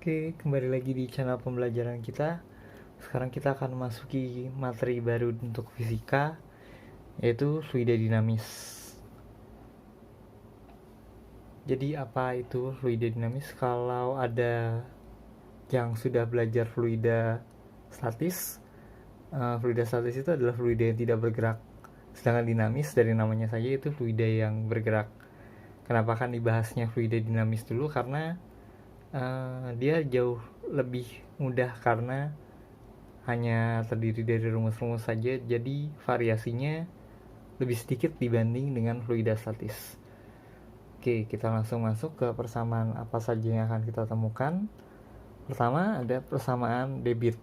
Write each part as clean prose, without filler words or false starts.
Oke, kembali lagi di channel pembelajaran kita. Sekarang kita akan memasuki materi baru untuk fisika, yaitu fluida dinamis. Jadi apa itu fluida dinamis? Kalau ada yang sudah belajar fluida statis, fluida statis itu adalah fluida yang tidak bergerak. Sedangkan dinamis dari namanya saja itu fluida yang bergerak. Kenapa kan dibahasnya fluida dinamis dulu? Karena dia jauh lebih mudah karena hanya terdiri dari rumus-rumus saja, jadi variasinya lebih sedikit dibanding dengan fluida statis. Oke, kita langsung masuk ke persamaan apa saja yang akan kita temukan. Pertama ada persamaan debit,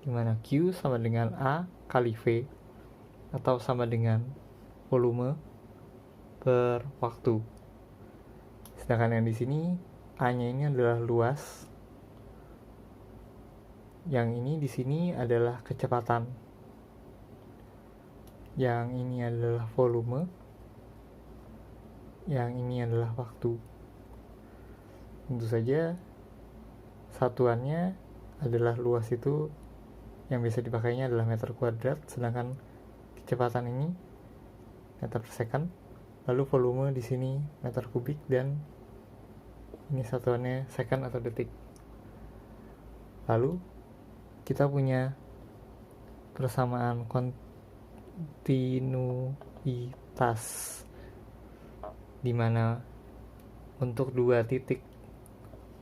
dimana Q sama dengan A kali V atau sama dengan volume per waktu. Sedangkan yang di sini A-nya ini adalah luas, yang ini di sini adalah kecepatan, yang ini adalah volume, yang ini adalah waktu. Tentu saja satuannya adalah luas, itu yang bisa dipakainya adalah meter kuadrat, sedangkan kecepatan ini meter per second. Lalu volume di sini meter kubik, dan ini satuannya second atau detik. Lalu kita punya persamaan kontinuitas, di mana untuk dua titik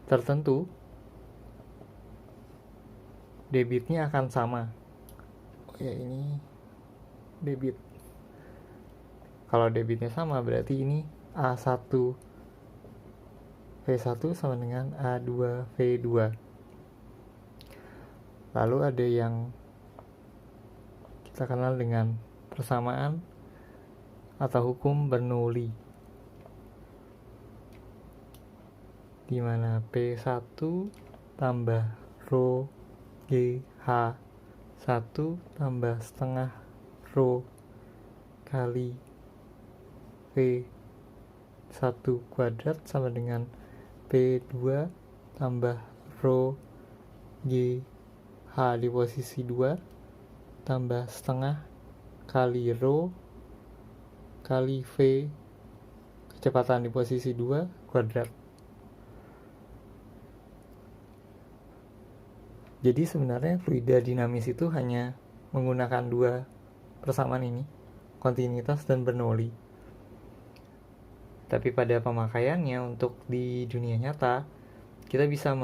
tertentu debitnya akan sama. Ini debit. Kalau debitnya sama berarti ini A1 V1 sama dengan A2 V2. Lalu ada yang kita kenal dengan persamaan atau hukum Bernoulli, di mana P1 tambah rho GH1 tambah setengah rho kali V1 kuadrat sama dengan P2 tambah rho GH di posisi 2 tambah setengah kali rho kali V kecepatan di posisi 2 kuadrat. Jadi sebenarnya fluida dinamis itu hanya menggunakan dua persamaan ini, kontinuitas dan Bernoulli. Tapi pada pemakaiannya untuk di dunia nyata, kita bisa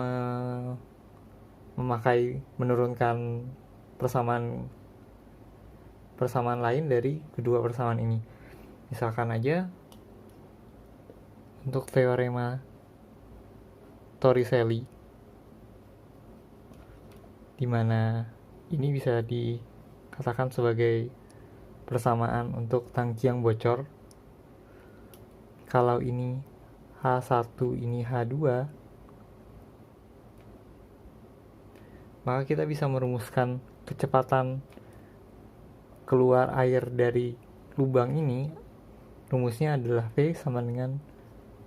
menurunkan persamaan lain dari kedua persamaan ini. Misalkan aja untuk teorema Torricelli, di mana ini bisa dikatakan sebagai persamaan untuk tangki yang bocor. Kalau ini H1, ini H2, maka kita bisa merumuskan kecepatan keluar air dari lubang ini. Rumusnya adalah V sama dengan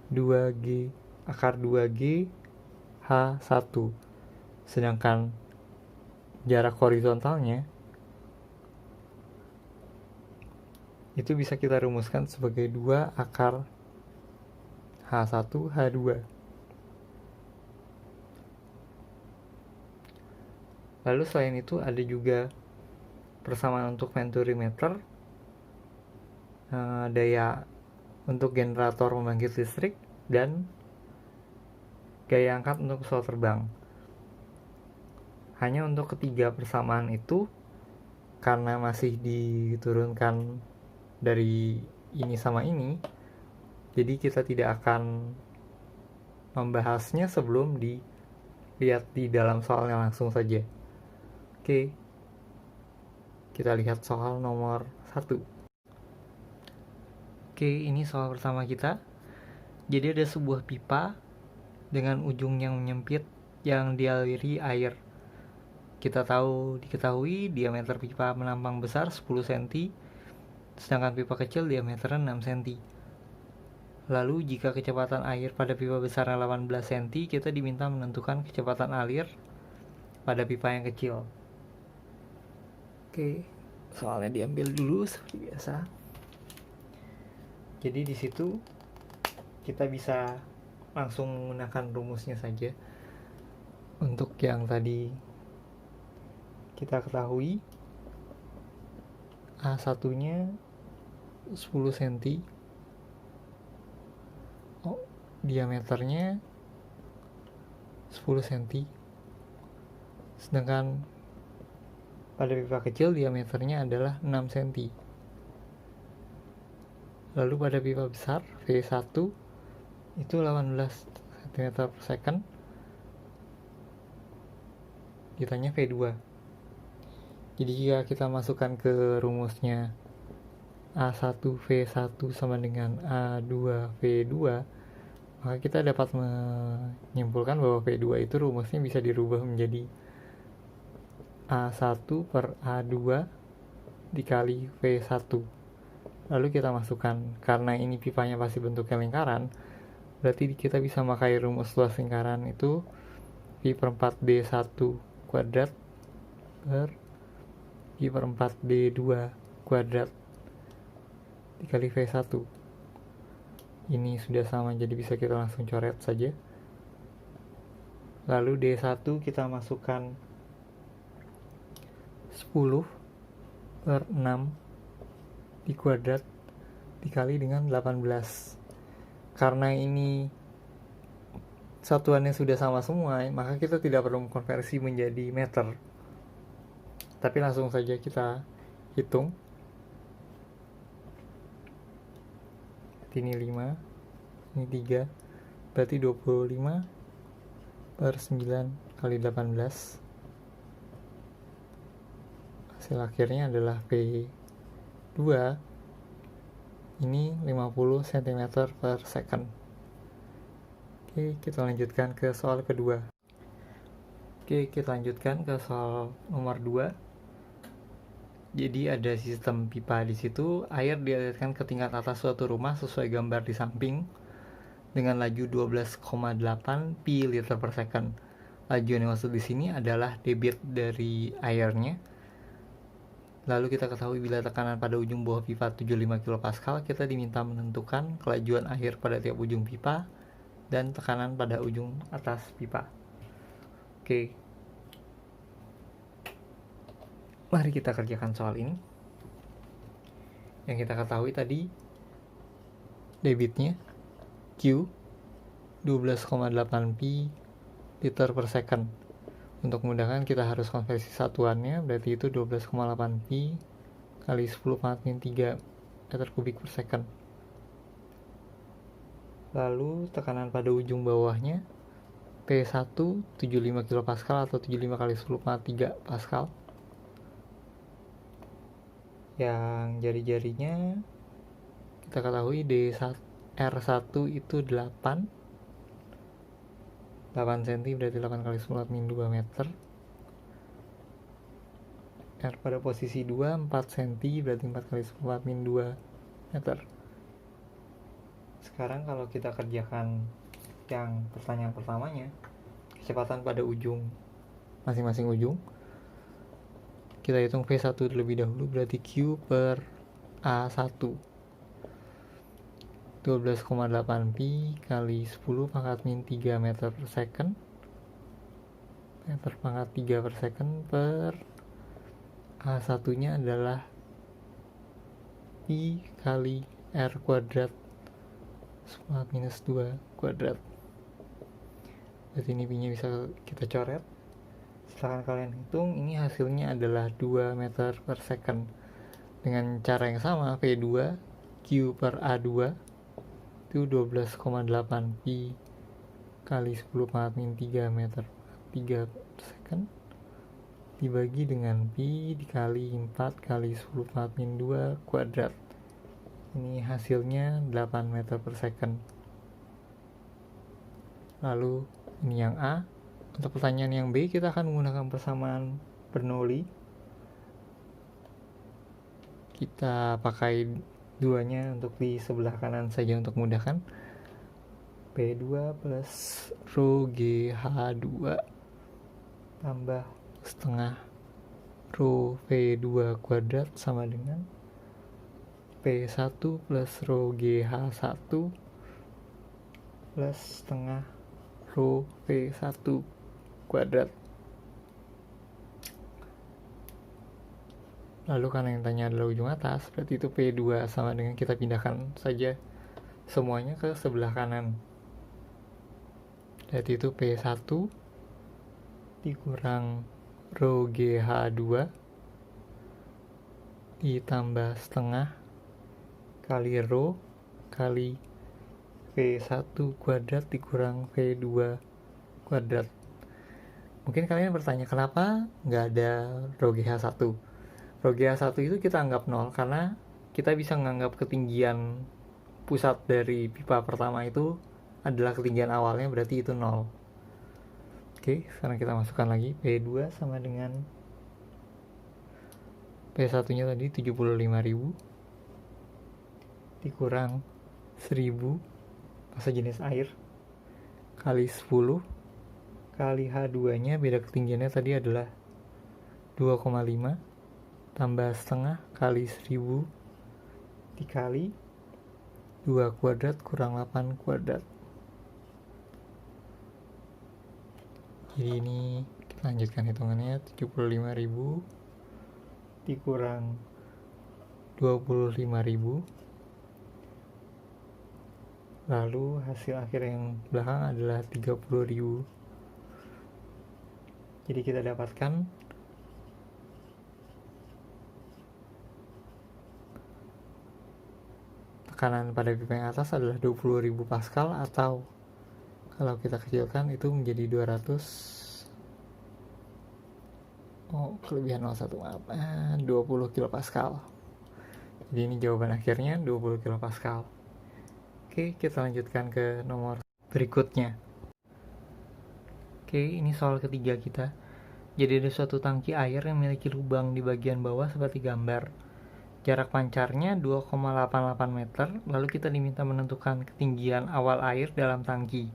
2G akar 2G H1. Sedangkan jarak horizontalnya itu bisa kita rumuskan sebagai 2 akar H1 H2. Lalu selain itu ada juga persamaan untuk venturimeter, daya untuk generator membangkit listrik, dan gaya angkat untuk pesawat terbang. Hanya untuk ketiga persamaan itu, karena masih diturunkan dari ini sama ini, jadi kita tidak akan membahasnya sebelum dilihat di dalam soalnya langsung saja. Oke, kita lihat soal nomor 1. Oke, ini soal pertama kita. Jadi ada sebuah pipa dengan ujung yang menyempit yang dialiri air. Diketahui diameter pipa menampang besar 10 cm, sedangkan pipa kecil diameternya 6 cm. Lalu jika kecepatan air pada pipa besar 18 cm, kita diminta menentukan kecepatan alir pada pipa yang kecil. Oke, soalnya diambil dulu seperti biasa. Jadi di situ kita bisa langsung menggunakan rumusnya saja. Untuk yang tadi kita ketahui, A1-nya 10 cm, diameternya 10 cm, sedangkan pada pipa kecil diameternya adalah 6 cm. Lalu pada pipa besar V1 itu 18 cm per second, ditanya V2. Jadi jika kita masukkan ke rumusnya A1V1 sama dengan A2V2, maka kita dapat menyimpulkan bahwa V2 itu rumusnya bisa dirubah menjadi A1 per A2 dikali V1. Lalu kita masukkan, karena ini pipanya pasti bentuknya lingkaran, berarti kita bisa memakai rumus luas lingkaran itu Pi per 4D1 kuadrat per Pi per 4D2 kuadrat dikali V1. Ini sudah sama, jadi bisa kita langsung coret saja. Lalu D1 kita masukkan 10 per 6 di kuadrat dikali dengan 18. Karena ini satuannya sudah sama semua, maka kita tidak perlu mengkonversi menjadi meter, tapi langsung saja kita hitung. Ini 5, ini 3, berarti 25 per 9 kali 18. Hasil akhirnya adalah P2 ini 50 cm per second. Oke, kita lanjutkan ke soal kedua. Oke, kita lanjutkan ke soal nomor 2. Jadi ada sistem pipa di situ, air dialirkan ke tingkat atas suatu rumah sesuai gambar di samping dengan laju 12,8 pi liter per second. Laju yang dimaksud di sini adalah debit dari airnya. Lalu kita ketahui bila tekanan pada ujung bawah pipa 75 kPa, kita diminta menentukan kelajuan air pada tiap ujung pipa dan tekanan pada ujung atas pipa. Oke. Mari kita kerjakan soal ini. Yang kita ketahui tadi debitnya Q 12,8 pi liter per second. Untuk memudahkan kita harus konversi satuannya, berarti itu 12,8 pi kali 10 pangkat min 3 meter kubik per second. Lalu tekanan pada ujung bawahnya P1 75 kPa atau 75 kali 10 pangkat 3 Pascal. Yang jari-jarinya kita ketahui R1 itu 8 cm, berarti 8 kali 10 min 2 meter. R pada posisi 2 4 cm, berarti 4 kali 10 min 2 meter. Sekarang kalau kita kerjakan yang pertanyaan pertamanya, kecepatan pada ujung masing-masing ujung, kita hitung V1 terlebih dahulu, berarti Q per A1 12,8 pi kali 10 pangkat min 3 meter per second, meter pangkat 3 per second, per A1 nya adalah pi kali R kuadrat 10 minus 2 kuadrat. Berarti ini pi nya bisa kita coret. Setelah kalian hitung, ini hasilnya adalah 2 meter per second. Dengan cara yang sama, V2 Q per A2 itu 12,8 pi kali 10 pangkat min 3 meter 3 per second dibagi dengan pi dikali 4 kali 10 pangkat min 2 kuadrat. Ini hasilnya 8 meter per second. Lalu ini yang A. Untuk pertanyaan yang B, kita akan menggunakan persamaan Bernoulli. Kita pakai duanya untuk di sebelah kanan saja untuk memudahkan. P2 plus rho GH2 tambah setengah rho V2 kuadrat sama dengan P1 plus rho GH1 plus setengah rho V1 kuadrat. Lalu karena yang tanya adalah ujung atas, berarti itu P2 sama dengan kita pindahkan saja semuanya ke sebelah kanan. Berarti itu P1 dikurang rho GH2 ditambah setengah kali rho kali V1 kuadrat dikurang V2 kuadrat. Mungkin kalian bertanya kenapa nggak ada rho GH1. Rho GH1 itu kita anggap 0 karena kita bisa menganggap ketinggian pusat dari pipa pertama itu adalah ketinggian awalnya, berarti itu 0. Oke, sekarang kita masukkan lagi P2 sama dengan P1 nya tadi 75.000 dikurang 1000 massa jenis air kali 10 kali H2 nya beda ketinggiannya tadi adalah 2,5 tambah setengah kali 1000 dikali 2 kuadrat kurang 8 kuadrat. Jadi ini kita lanjutkan hitungannya, 75.000 dikurang 25.000, lalu hasil akhir yang belakang adalah 30.000. Jadi kita dapatkan tekanan pada pipa yang atas adalah 20.000 Pascal, atau kalau kita kecilkan itu menjadi 20 kilopascal. Jadi ini jawaban akhirnya 20 kilopascal. Oke, kita lanjutkan ke nomor berikutnya. Oke, ini soal ketiga kita. Jadi ada suatu tangki air yang memiliki lubang di bagian bawah seperti gambar. Jarak pancarnya 2,88 meter, lalu kita diminta menentukan ketinggian awal air dalam tangki.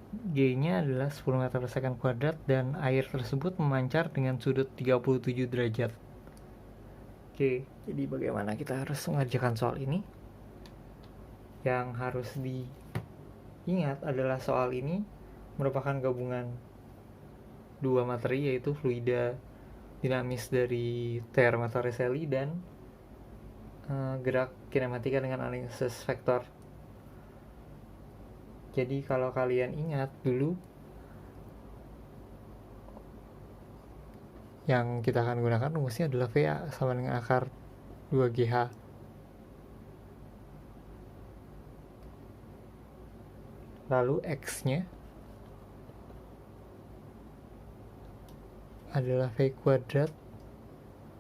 G-nya adalah 10 meter per second kuadrat dan air tersebut memancar dengan sudut 37 derajat. Oke, jadi bagaimana kita harus mengerjakan soal ini? Yang harus diingat adalah soal ini merupakan gabungan dua materi, yaitu fluida dinamis dari T.R. Mattharelli dan gerak kinematika dengan analisis vektor. Jadi kalau kalian ingat dulu, yang kita akan gunakan rumusnya adalah V sama dengan akar 2GH. Lalu X-nya adalah V kuadrat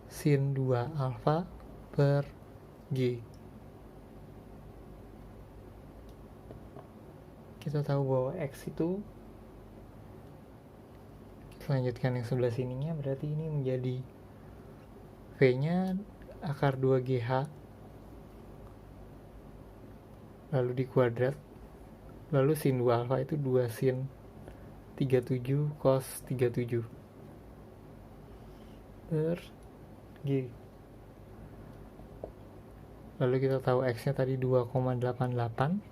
sin 2 alfa per G. Kita tahu bahwa X itu, kita lanjutkan yang sebelah sininya, berarti ini menjadi V nya akar 2GH lalu di kuadrat, lalu sin 2 alfa itu 2 sin 37 cos 37 per G. Lalu kita tahu X nya tadi 2,88,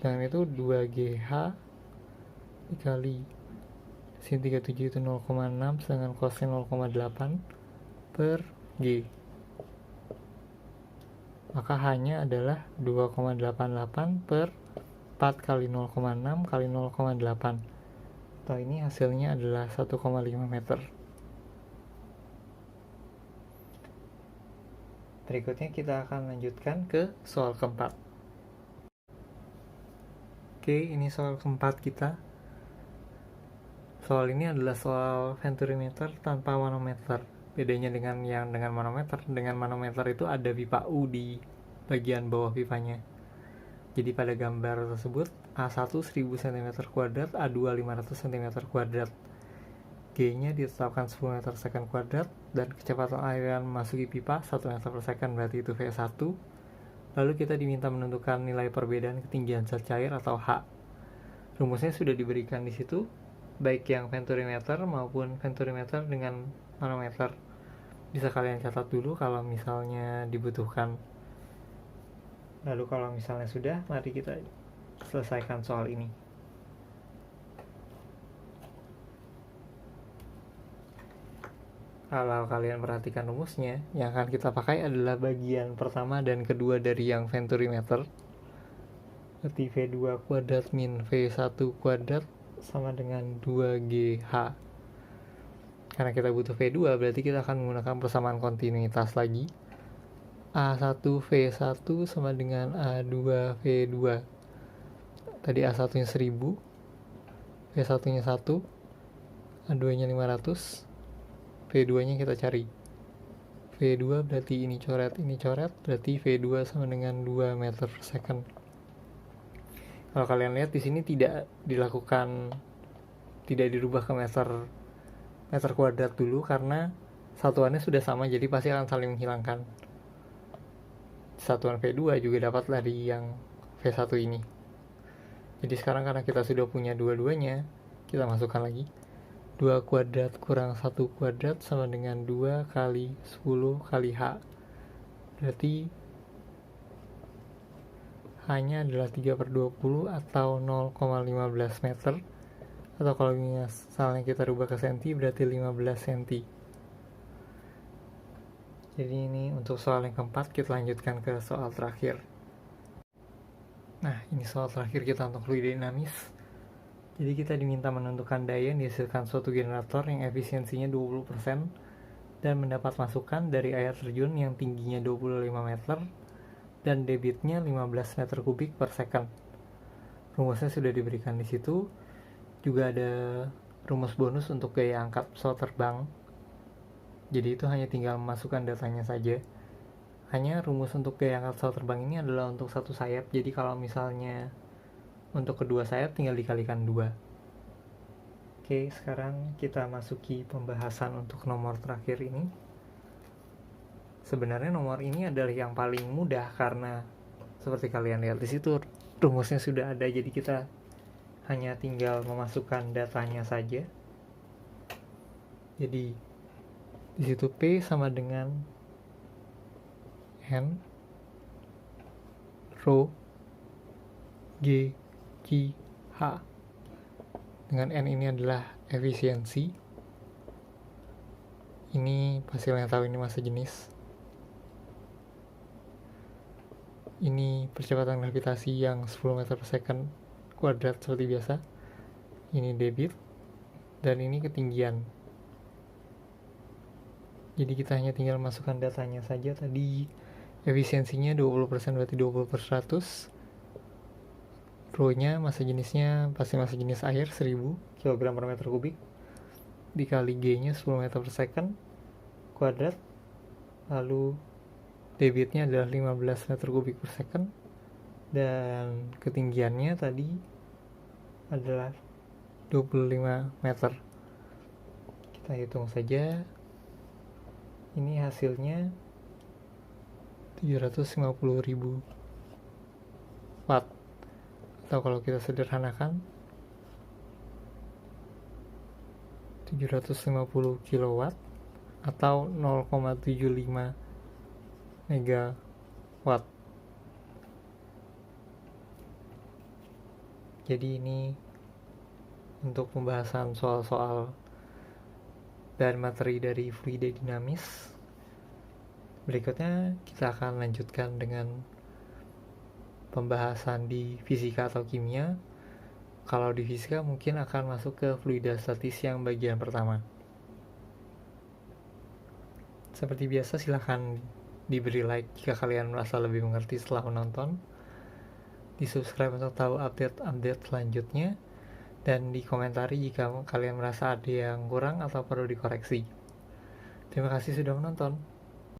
sedangkan itu 2GH dikali sin 37 itu 0,6, sedangkan cosnya 0,8 per G. Maka hanya adalah 2,88 per 4 kali 0,6 kali 0,8. Atau ini hasilnya adalah 1,5 meter. Berikutnya kita akan lanjutkan ke soal keempat. Oke, ini soal keempat kita. Soal ini adalah soal venturimeter tanpa manometer. Bedanya dengan yang dengan manometer itu ada pipa U di bagian bawah pipanya. Jadi pada gambar tersebut A1 1000 cm2, A2 500 cm2. G-nya ditetapkan 10 meter per second kuadrat dan kecepatan air yang memasuki pipa 1 meter per second, berarti itu V1. Lalu kita diminta menentukan nilai perbedaan ketinggian zat cair atau H. Rumusnya sudah diberikan di situ, baik yang venturimeter maupun venturimeter dengan manometer. Bisa kalian catat dulu kalau misalnya dibutuhkan. Lalu kalau misalnya sudah, mari kita selesaikan soal ini. Kalau kalian perhatikan rumusnya, yang akan kita pakai adalah bagian pertama dan kedua dari yang venturimeter. Berarti V2 kuadrat min V1 kuadrat sama dengan 2GH. Karena kita butuh V2, berarti kita akan menggunakan persamaan kontinuitas lagi. A1 V1 sama dengan A2 V2. Tadi A1 nya 1000, V1 nya 1, A2 nya 500, V2 nya kita cari. V2 berarti ini coret, berarti V2 sama dengan 2 meter per second. Kalau kalian lihat di sini tidak dirubah ke meter kuadrat dulu karena satuannya sudah sama, jadi pasti akan saling menghilangkan. Satuan V2 juga dapat dari yang V1 ini. Jadi sekarang karena kita sudah punya dua-duanya, kita masukkan lagi. 2 kuadrat kurang 1 kuadrat sama dengan 2 kali 10 kali H. Berarti H-nya adalah 3/20 atau 0,15 meter. Atau kalau misalnya kita rubah ke senti, berarti 15 senti. Jadi ini untuk soal yang keempat, kita lanjutkan ke soal terakhir. Nah, ini soal terakhir kita untuk fluida dinamis. Jadi kita diminta menentukan daya yang dihasilkan suatu generator yang efisiensinya 20% dan mendapat masukan dari air terjun yang tingginya 25 meter dan debitnya 15 meter kubik per second. Rumusnya sudah diberikan di situ. Juga ada rumus bonus untuk gaya angkat pesawat terbang. Jadi itu hanya tinggal memasukkan datanya saja. Hanya rumus untuk gaya angkat pesawat terbang ini adalah untuk satu sayap. Jadi kalau misalnya untuk kedua sayap tinggal dikalikan 2. Oke, sekarang kita masuki pembahasan untuk nomor terakhir ini. Sebenarnya nomor ini adalah yang paling mudah karena seperti kalian lihat di situ rumusnya sudah ada, jadi kita hanya tinggal memasukkan datanya saja. Jadi di situ P sama dengan N rho G Q H. Dengan N ini adalah efisiensi. Ini pasti kalian tahu ini massa jenis. Ini percepatan gravitasi yang 10 meter per second kuadrat seperti biasa. Ini debit dan ini ketinggian. Jadi kita hanya tinggal masukkan datanya saja. Tadi efisiensinya 20%, berarti 20/100. Rho-nya massa jenisnya pasti massa jenis air 1000 kg per meter kubik dikali G-nya 10 meter per second kuadrat. Lalu debitnya adalah 15 meter kubik per second dan ketinggiannya tadi adalah 25 meter. Kita hitung saja. Ini hasilnya 750.000 watt. Atau kalau kita sederhanakan 750 kW atau 0,75 megawatt. Jadi ini untuk pembahasan soal-soal dan materi dari fluida dinamis. Berikutnya kita akan lanjutkan dengan pembahasan di fisika atau kimia. Kalau di fisika mungkin akan masuk ke fluida statis yang bagian pertama. Seperti biasa silahkan diberi like jika kalian merasa lebih mengerti setelah menonton. Di subscribe untuk tahu update-update selanjutnya. Dan dikomentari jika kalian merasa ada yang kurang atau perlu dikoreksi. Terima kasih sudah menonton.